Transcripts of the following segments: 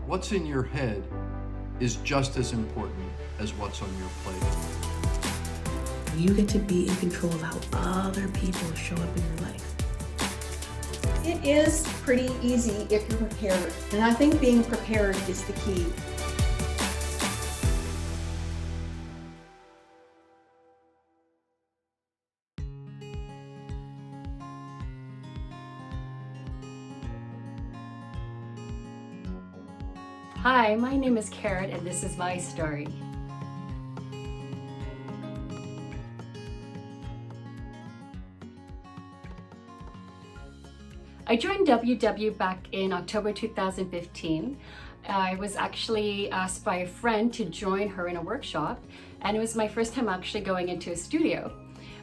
What's in your head is just as important as what's on your plate. You get to be in control of how other people show up in your life. It is pretty easy if you're prepared, and I think being prepared is the key. Hi, my name is Carrot and this is my story. I joined WW back in October 2015. I was actually asked by a friend to join her in a workshop, and it was my first time actually going into a studio.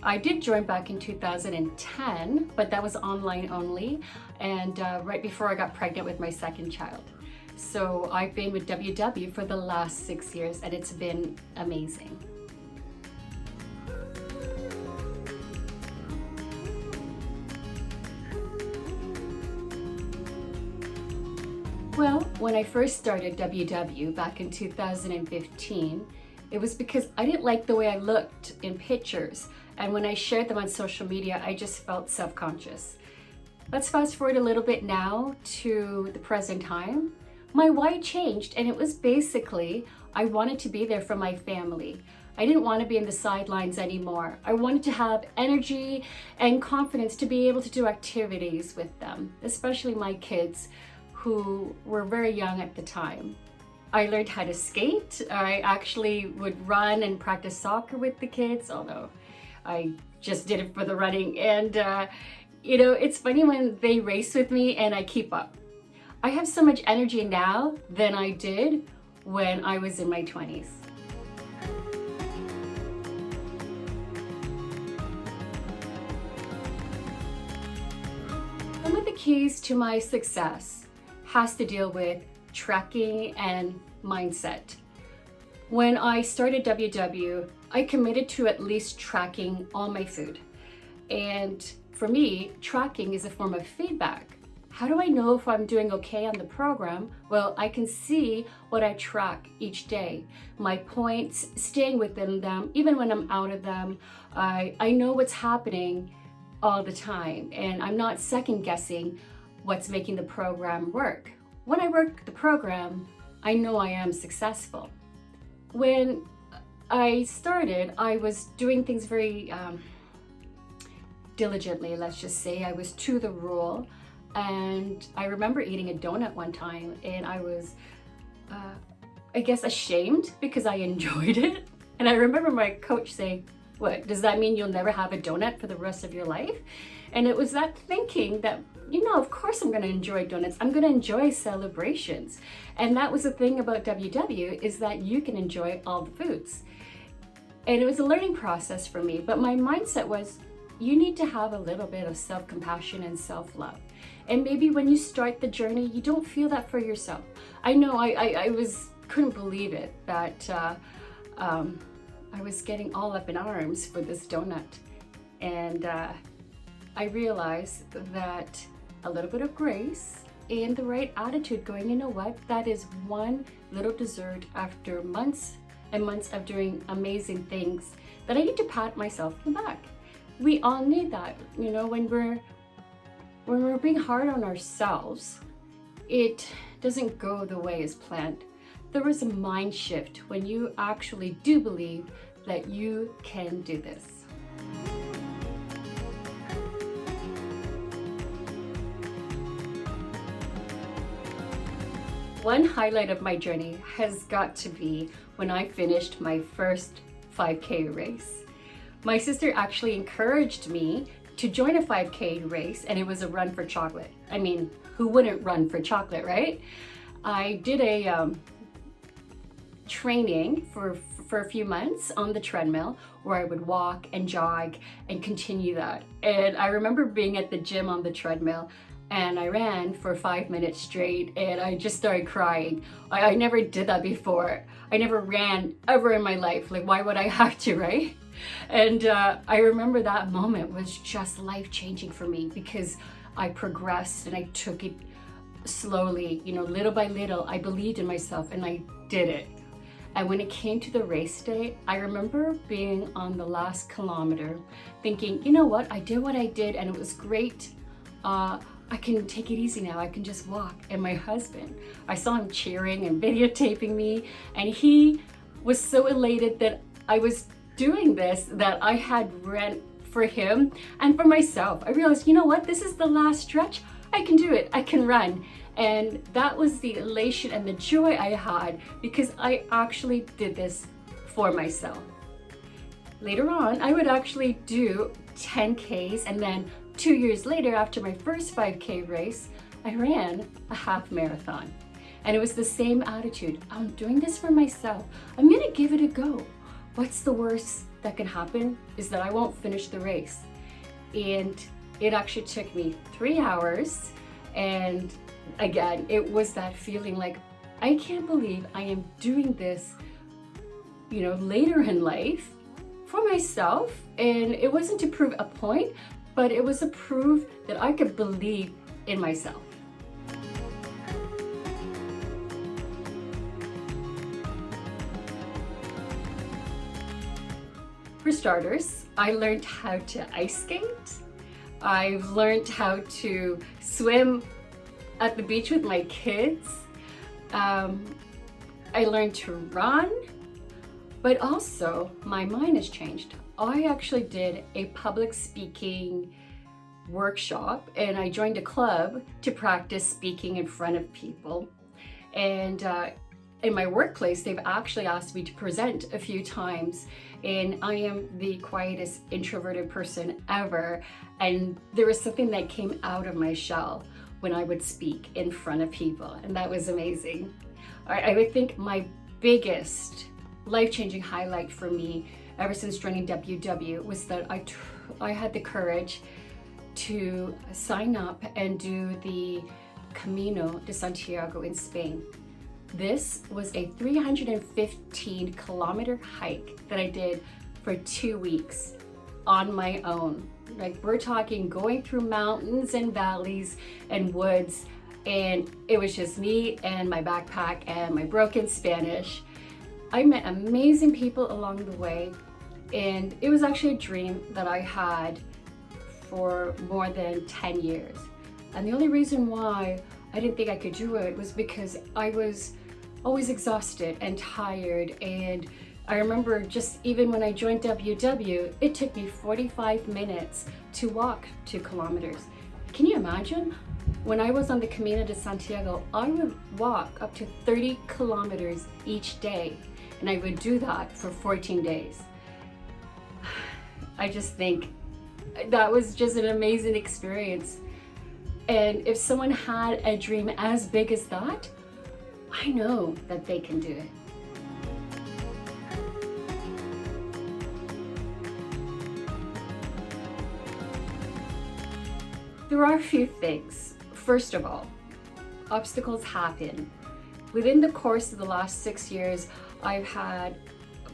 I did join back in 2010, but that was online only, and right before I got pregnant with my second child. So I've been with WW for the last 6 years, and it's been amazing. Well, when I first started WW back in 2015, it was because I didn't like the way I looked in pictures, and when I shared them on social media, I just felt self-conscious. Let's fast forward a little bit now to the present time. My why changed, and it was basically I wanted to be there for my family. I didn't want to be in the sidelines anymore. I wanted to have energy and confidence to be able to do activities with them, especially my kids who were very young at the time. I learned how to skate. I actually would run and practice soccer with the kids, although I just did it for the running. And it's funny when they race with me and I keep up. I have so much energy now than I did when I was in my 20s. Some of the keys to my success has to deal with tracking and mindset. When I started WW, I committed to at least tracking all my food. And for me, tracking is a form of feedback. How do I know if I'm doing okay on the program? Well, I can see what I track each day. My points, staying within them, even when I'm out of them. I know what's happening all the time, and I'm not second guessing what's making the program work. When I work the program, I know I am successful. When I started, I was doing things very diligently, let's just say. I was to the rule. And I remember eating a donut one time, and I was, I guess, ashamed because I enjoyed it. And I remember my coach saying, "What, does that mean you'll never have a donut for the rest of your life?" And it was that thinking that, of course I'm going to enjoy donuts. I'm going to enjoy celebrations. And that was the thing about WW, is that you can enjoy all the foods. And it was a learning process for me, but my mindset was, you need to have a little bit of self-compassion and self-love. And maybe when you start the journey, you don't feel that for yourself. I know I couldn't believe it that I was getting all up in arms for this donut. And I realized that a little bit of grace and the right attitude going, you know what, that is one little dessert after months and months of doing amazing things that I need to pat myself on the back. We all need that, when we're being hard on ourselves, it doesn't go the way as planned. There is a mind shift when you actually do believe that you can do this. One highlight of my journey has got to be when I finished my first 5K race. My sister actually encouraged me to join a 5K race, and it was a run for chocolate. I mean, who wouldn't run for chocolate, right? I did a training for a few months on the treadmill where I would walk and jog and continue that. And I remember being at the gym on the treadmill, and I ran for 5 minutes straight, and I just started crying. I never did that before. I never ran ever in my life. Like, why would I have to, right? And I remember that moment was just life-changing for me because I progressed and I took it slowly, little by little, I believed in myself and I did it. And when it came to the race day, I remember being on the last kilometer thinking, you know what, I did what I did and it was great. I can take it easy now, I can just walk. And my husband, I saw him cheering and videotaping me, and he was so elated that I was doing this, that I had ran for him and for myself. I realized, you know what, this is the last stretch, I can do it, I can run. And that was the elation and the joy I had because I actually did this for myself. Later on, I would actually do 10Ks, and then 2 years later, after my first 5K race, I ran a half marathon. And it was the same attitude. I'm doing this for myself. I'm gonna give it a go. What's the worst that can happen is that I won't finish the race. And it actually took me 3 hours. And again, it was that feeling like, I can't believe I am doing this, later in life for myself. And it wasn't to prove a point, but it was a proof that I could believe in myself. For starters, I learned how to ice skate. I've learned how to swim at the beach with my kids. I learned to run, but also my mind has changed. I actually did a public speaking workshop and I joined a club to practice speaking in front of people. And in my workplace, they've actually asked me to present a few times, and I am the quietest introverted person ever. And there was something that came out of my shell when I would speak in front of people, and that was amazing. I would think my biggest life-changing highlight for me ever since joining WW was that I had the courage to sign up and do the Camino de Santiago in Spain. This was a 315-kilometer hike that I did for 2 weeks on my own. Like, we're talking going through mountains and valleys and woods, and it was just me and my backpack and my broken Spanish. I met amazing people along the way, and it was actually a dream that I had for more than 10 years. And the only reason why I didn't think I could do it was because I was always exhausted and tired. And I remember just even when I joined WW, it took me 45 minutes to walk 2 kilometers. Can you imagine? When I was on the Camino de Santiago, I would walk up to 30 kilometers each day, and I would do that for 14 days. I just think that was just an amazing experience. And if someone had a dream as big as that, I know that they can do it. There are a few things. First of all, obstacles happen. Within the course of the last 6 years, I've had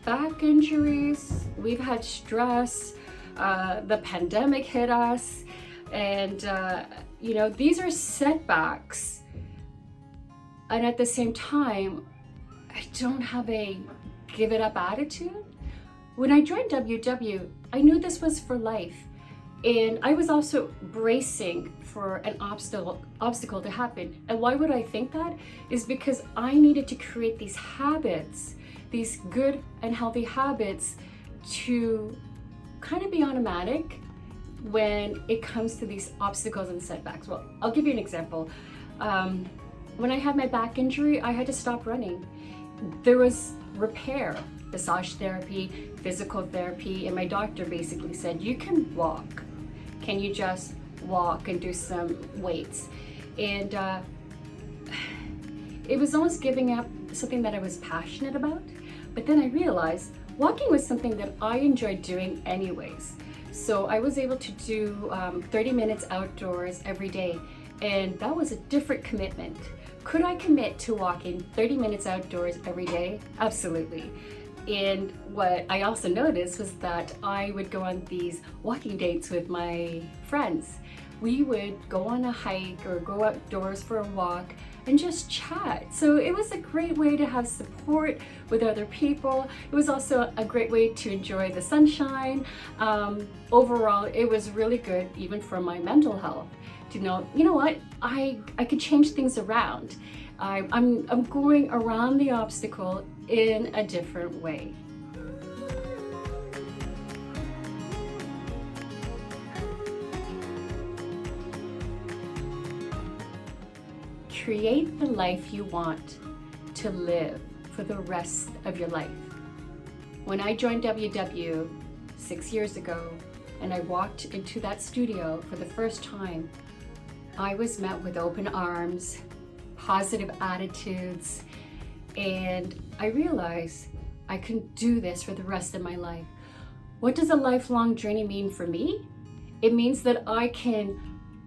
back injuries, we've had stress, the pandemic hit us, and these are setbacks. And at the same time, I don't have a give it up attitude. When I joined WW, I knew this was for life. And I was also bracing for an obstacle to happen. And why would I think that? Is because I needed to create these habits, these good and healthy habits, to kind of be automatic when it comes to these obstacles and setbacks. Well, I'll give you an example. When I had my back injury, I had to stop running. There was repair, massage therapy, physical therapy, and my doctor basically said, you can walk. Can you just walk and do some weights? And it was almost giving up something that I was passionate about. But then I realized walking was something that I enjoyed doing anyways. So I was able to do 30 minutes outdoors every day. And that was a different commitment. Could I commit to walking 30 minutes outdoors every day? Absolutely. And what I also noticed was that I would go on these walking dates with my friends. we would go on a hike or go outdoors for a walk and just chat. So it was a great way to have support with other people. It was also a great way to enjoy the sunshine. Overall, it was really good even for my mental health to know, you know what, I could change things around. I'm going around the obstacle in a different way. Create the life you want to live for the rest of your life. When I joined WW 6 years ago and I walked into that studio for the first time, I was met with open arms, positive attitudes, and I realized I couldn't do this for the rest of my life. What does a lifelong journey mean for me? It means that I can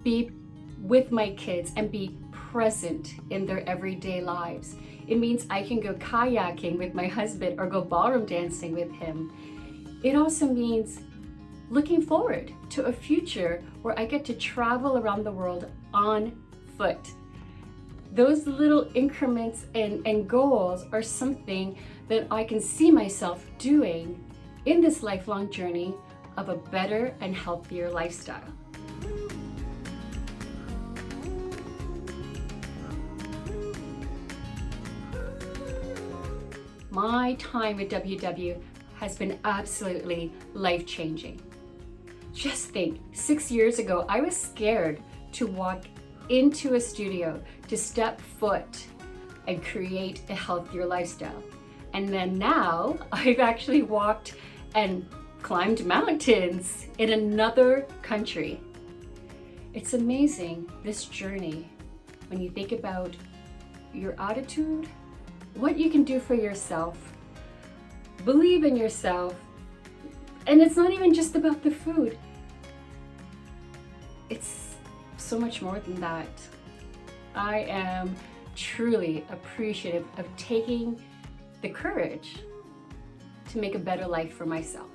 be with my kids and be present in their everyday lives. It means I can go kayaking with my husband or go ballroom dancing with him. It also means looking forward to a future where I get to travel around the world on foot. Those little increments and goals are something that I can see myself doing in this lifelong journey of a better and healthier lifestyle. My time at WW has been absolutely life-changing. Just think, 6 years ago, I was scared to walk into a studio, to step foot and create a healthier lifestyle. And then now, I've actually walked and climbed mountains in another country. It's amazing, this journey, when you think about your attitude, what you can do for yourself, believe in yourself, and it's not even just about the food. It's so much more than that. I am truly appreciative of taking the courage to make a better life for myself.